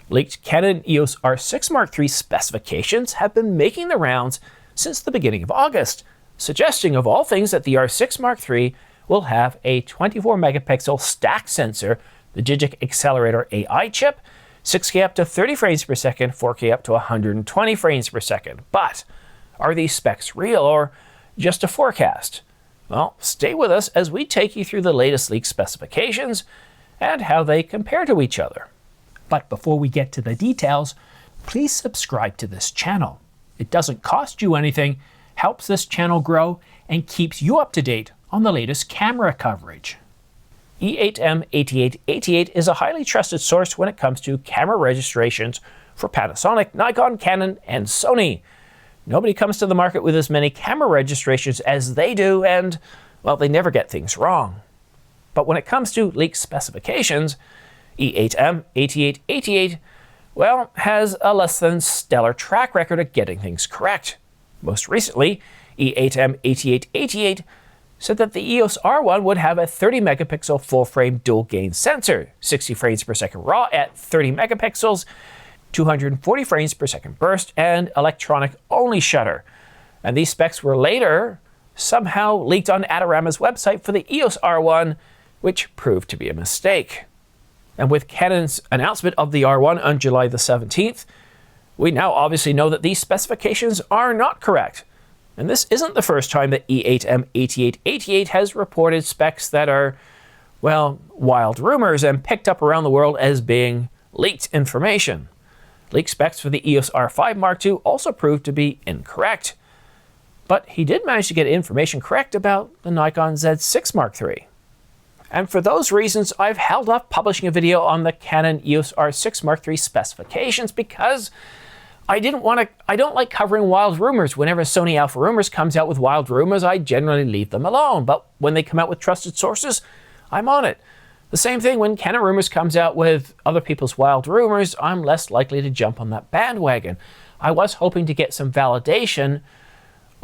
Leaked Canon EOS R6 Mark III specifications have been making the rounds since the beginning of August, suggesting of all things that the R6 Mark III will have a 24 megapixel stack sensor, the Digic Accelerator AI chip, 6K up to 30 frames per second, 4K up to 120 frames per second. But are these specs real or just a forecast? Well, stay with us as we take you through the latest leaked specifications and how they compare to each other. But before we get to the details, please subscribe to this channel. It doesn't cost you anything, helps this channel grow, and keeps you up to date on the latest camera coverage. E8M 8888 is a highly trusted source when it comes to camera registrations for Panasonic, Nikon, Canon, and Sony. Nobody comes to the market with as many camera registrations as they do, and, well, they never get things wrong. But when it comes to leaked specifications, E8M 8888, well, has a less than stellar track record of getting things correct. Most recently, E8M 8888 said that the EOS R1 would have a 30 megapixel full-frame dual-gain sensor, 60 frames per second RAW at 30 megapixels, 240 frames per second burst, and electronic-only shutter. And these specs were later somehow leaked on Adorama's website for the EOS R1, which proved to be a mistake. And with Canon's announcement of the R1 on July the 17th, we now obviously know that these specifications are not correct. And this isn't the first time that E8M 8888 has reported specs that are, well, wild rumors and picked up around the world as being leaked information. Leaked specs for the EOS R5 Mark II also proved to be incorrect. But he did manage to get information correct about the Nikon Z6 Mark III. And for those reasons, I've held off publishing a video on the Canon EOS R6 Mark III specifications because I don't like covering wild rumors. Whenever Sony Alpha Rumors comes out with wild rumors, I generally leave them alone. But when they come out with trusted sources, I'm on it. The same thing when Canon Rumors comes out with other people's wild rumors, I'm less likely to jump on that bandwagon. I was hoping to get some validation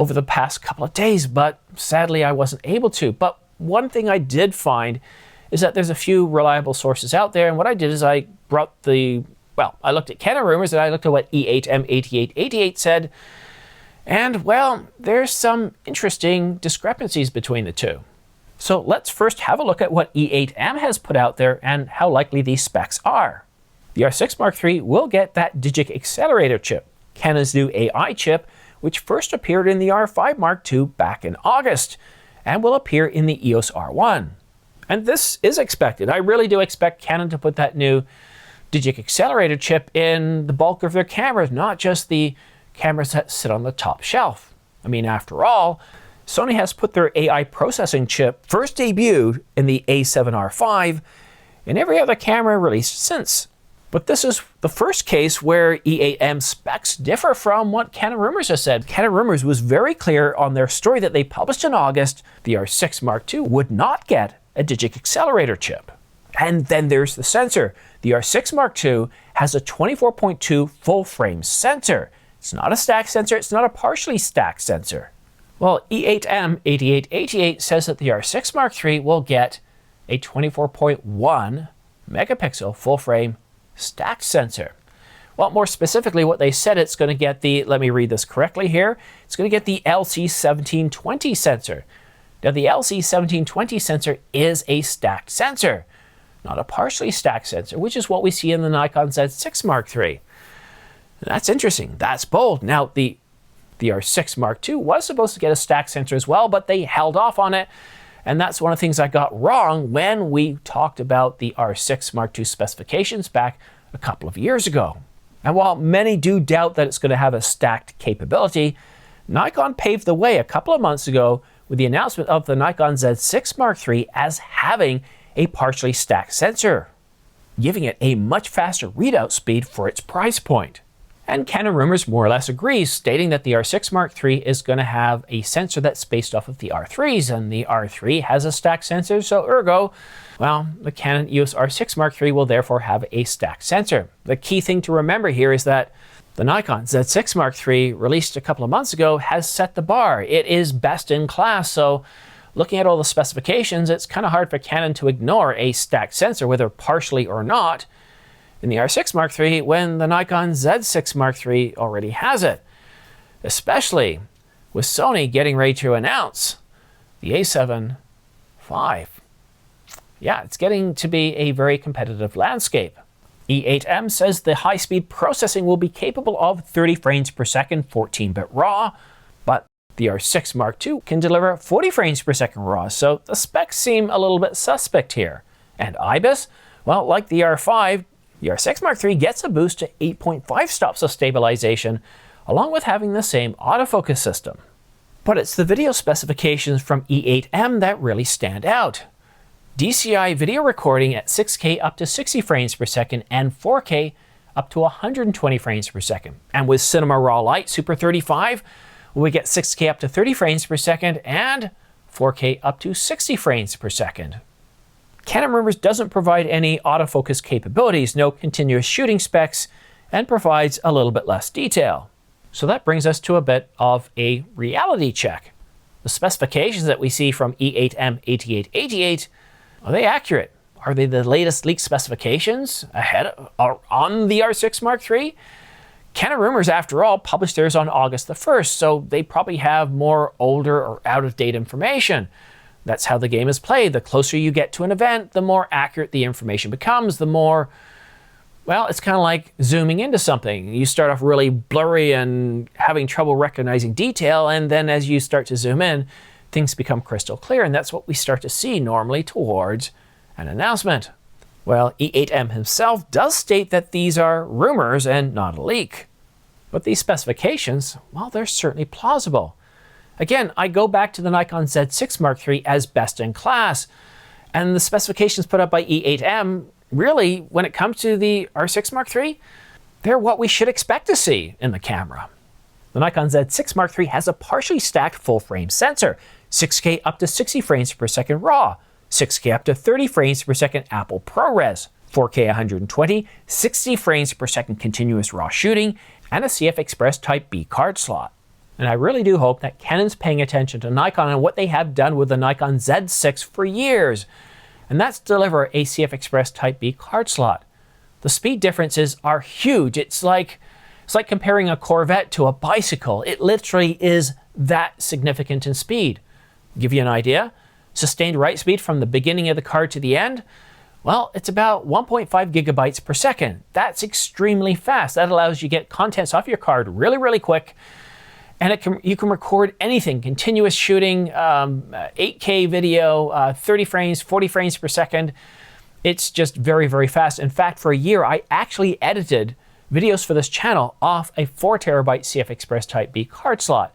over the past couple of days, but sadly I wasn't able to. But one thing I did find is that there's a few reliable sources out there, and what I did is I looked at Canon Rumors and I looked at what E8M 8888 said, and, well, there's some interesting discrepancies between the two. So let's first have a look at what E8M has put out there and how likely these specs are. The R6 Mark III will get that Digic Accelerator chip, Canon's new AI chip, which first appeared in the R5 Mark II back in August, and will appear in the EOS R1. And this is expected. I really do expect Canon to put that new Digic Accelerator chip in the bulk of their cameras, not just the cameras that sit on the top shelf. I mean, after all, Sony has put their AI processing chip first debuted in the A7R5 and every other camera released since. But this is the first case where E8M specs differ from what Canon Rumors has said. Canon Rumors was very clear on their story that they published in August the R6 Mark II would not get a Digic Accelerator chip. And then there's the sensor. The R6 Mark II has a 24.2 full-frame sensor. It's not a stack sensor, it's not a partially stacked sensor. Well, E8M 8888 says that the R6 Mark III will get a 24.1 megapixel full-frame stacked sensor. Well, more specifically, what they said, it's going to get the, let me read this correctly here, it's going to get the LC1720 sensor. Now, the LC1720 sensor is a stacked sensor, not a partially stacked sensor, which is what we see in the Nikon Z6 Mark III. That's interesting. That's bold. Now, the R6 Mark II was supposed to get a stacked sensor as well, but they held off on it. And that's one of the things I got wrong when we talked about the R6 Mark II specifications back a couple of years ago. And while many do doubt that it's going to have a stacked capability, Nikon paved the way a couple of months ago with the announcement of the Nikon Z6 Mark III as having a partially stacked sensor, giving it a much faster readout speed for its price point. And Canon Rumors more or less agrees, stating that the R6 Mark III is going to have a sensor that's based off of the R3s, and the R3 has a stacked sensor, so ergo, well, the Canon EOS R6 Mark III will therefore have a stacked sensor. The key thing to remember here is that the Nikon Z6 Mark III, released a couple of months ago, has set the bar. It is best in class, so looking at all the specifications, it's kind of hard for Canon to ignore a stacked sensor, whether partially or not. in the R6 Mark III when the Nikon Z6 Mark III already has it, especially with Sony getting ready to announce the A7 IV. Yeah, it's getting to be a very competitive landscape. E8M says the high-speed processing will be capable of 30 frames per second, 14-bit RAW, but the R6 Mark II can deliver 40 frames per second RAW, so the specs seem a little bit suspect here. And IBIS? Well, like the R5, the R6 Mark III gets a boost to 8.5 stops of stabilization, along with having the same autofocus system. But it's the video specifications from E8M that really stand out. DCI video recording at 6K up to 60 frames per second and 4K up to 120 frames per second. And with Cinema Raw Lite Super 35, we get 6K up to 30 frames per second and 4K up to 60 frames per second. Canon Rumors doesn't provide any autofocus capabilities, no continuous shooting specs, and provides a little bit less detail. So that brings us to a bit of a reality check. The specifications that we see from E8M 8888, are they accurate? Are they the latest leaked specifications ahead or on the R6 Mark III? Canon Rumors, after all, published theirs on August the 1st, so they probably have more older or out-of-date information. That's how the game is played. The closer you get to an event, the more accurate the information becomes, the more, well, it's kind of like zooming into something. You start off really blurry and having trouble recognizing detail, and then as you start to zoom in, things become crystal clear, and that's what we start to see normally towards an announcement. Well, E8M himself does state that these are rumors and not a leak. But these specifications, well, they're certainly plausible. Again, I go back to the Nikon Z6 Mark III as best in class, and the specifications put up by E8M, really, when it comes to the R6 Mark III, they're what we should expect to see in the camera. The Nikon Z6 Mark III has a partially stacked full-frame sensor, 6K up to 60 frames per second RAW, 6K up to 30 frames per second Apple ProRes, 4K 120, 60 frames per second continuous RAW shooting, and a CF Express Type B card slot. And I really do hope that Canon's paying attention to Nikon and what they have done with the Nikon Z6 for years, and that's deliver a CF Express Type B card slot. The speed differences are huge. It's like comparing a Corvette to a bicycle. It literally is that significant in speed. Give you an idea, sustained write speed from the beginning of the card to the end, well, it's about 1.5 gigabytes per second. That's extremely fast. That allows you to get contents off your card really, really quick. And you can record anything, continuous shooting, 8K video, 30 frames, 40 frames per second. It's just very, very fast. In fact, for a year, I actually edited videos for this channel off a 4 terabyte CF Express Type B card slot.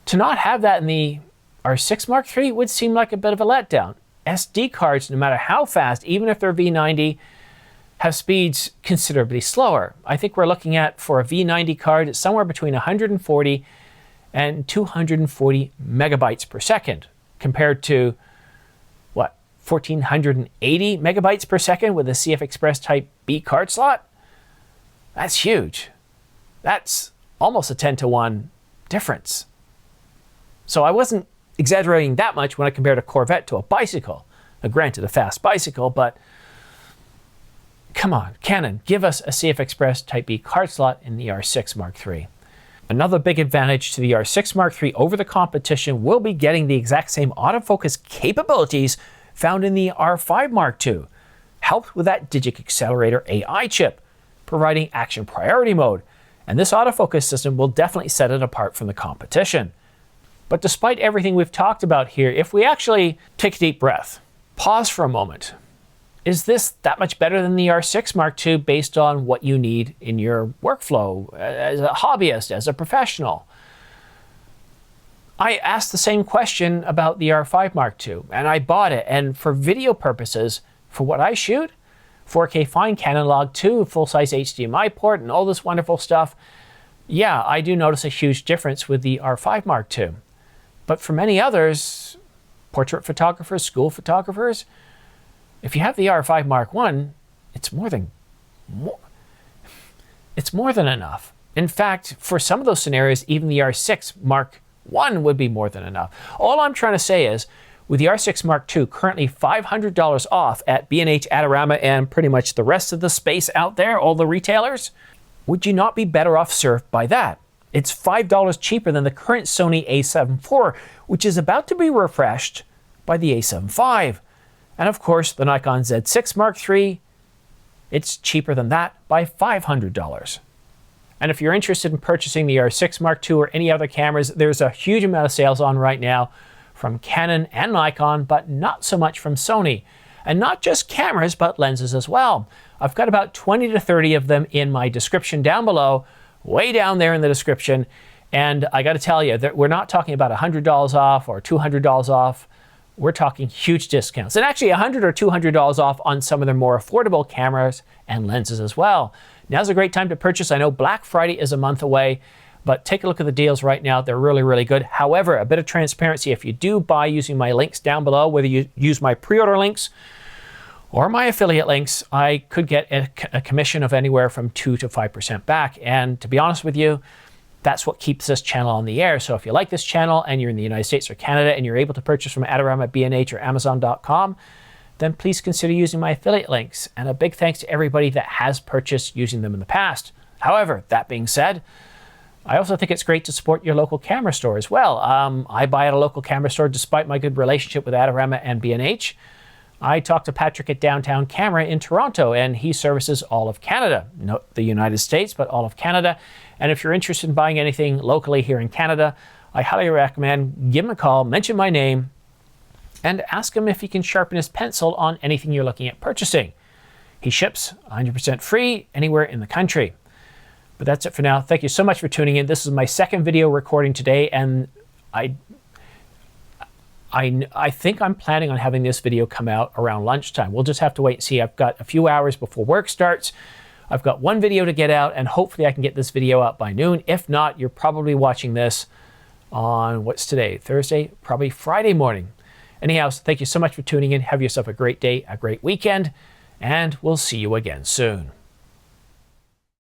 To not have that in the R6 Mark III would seem like a bit of a letdown. SD cards, no matter how fast, even if they're V90, have speeds considerably slower. I think we're looking at, for a V90 card, it's somewhere between 140 and 240 megabytes per second, compared to, what, 1480 megabytes per second with a CF Express Type B card slot? That's huge. That's almost a 10-to-1 difference. So I wasn't exaggerating that much when I compared a Corvette to a bicycle. Now, granted, a fast bicycle, but come on, Canon, give us a CF Express Type B card slot in the R6 Mark III. Another big advantage to the R6 Mark III over the competition will be getting the exact same autofocus capabilities found in the R5 Mark II, helped with that Digic Accelerator AI chip, providing action priority mode, and this autofocus system will definitely set it apart from the competition. But despite everything we've talked about here, if we actually take a deep breath, pause for a moment, is this that much better than the R6 Mark II based on what you need in your workflow as a hobbyist, as a professional? I asked the same question about the R5 Mark II, and I bought it, and for video purposes, for what I shoot, 4K fine Canon Log 2, full-size HDMI port, and all this wonderful stuff, yeah, I do notice a huge difference with the R5 Mark II. But for many others, portrait photographers, school photographers, if you have the R5 Mark I, it's more than enough. In fact, for some of those scenarios, even the R6 Mark I would be more than enough. All I'm trying to say is, With the R6 Mark II currently $500 off at B&H, Adorama, and pretty much the rest of the space out there, all the retailers, would you not be better off served by that? It's $5 cheaper than the current Sony a7 IV, which is about to be refreshed by the a7 V. And of course, the Nikon Z6 Mark III, it's cheaper than that by $500. And if you're interested in purchasing the R6 Mark II or any other cameras, there's a huge amount of sales on right now from Canon and Nikon, but not so much from Sony. And not just cameras, but lenses as well. I've got about 20 to 30 of them in my description down below, way down there in the description. And I got to tell you that we're not talking about $100 off or $200 off. We're talking huge discounts. And actually $100 or $200 off on some of their more affordable cameras and lenses as well. Now's a great time to purchase. I know Black Friday is a month away, but take a look at the deals right now. They're really, really good. However, a bit of transparency, if you do buy using my links down below, whether you use my pre-order links or my affiliate links, I could get a commission of anywhere from 2 to 5% back. And to be honest with you, that's what keeps this channel on the air. So if you like this channel and you're in the United States or Canada and you're able to purchase from Adorama, B&H, or Amazon.com, then please consider using my affiliate links. And a big thanks to everybody that has purchased using them in the past. However, that being said, I also think it's great to support your local camera store as well. I buy at a local camera store despite my good relationship with Adorama and B&H. I talked to Patrick at Downtown Camera in Toronto, and he services all of Canada. Not the United States, but all of Canada. And if you're interested in buying anything locally here in Canada, I highly recommend give him a call, mention my name, and ask him if he can sharpen his pencil on anything you're looking at purchasing. He ships 100% free anywhere in the country. But that's it for now. Thank you so much for tuning in. This is my second video recording today, and I think I'm planning on having this video come out around lunchtime. We'll just have to wait and see. I've got a few hours before work starts. I've got one video to get out, and hopefully I can get this video out by noon. If not, you're probably watching this on, what's today? Thursday? Probably Friday morning. Anyhow, thank you so much for tuning in. Have yourself a great day, a great weekend, and we'll see you again soon.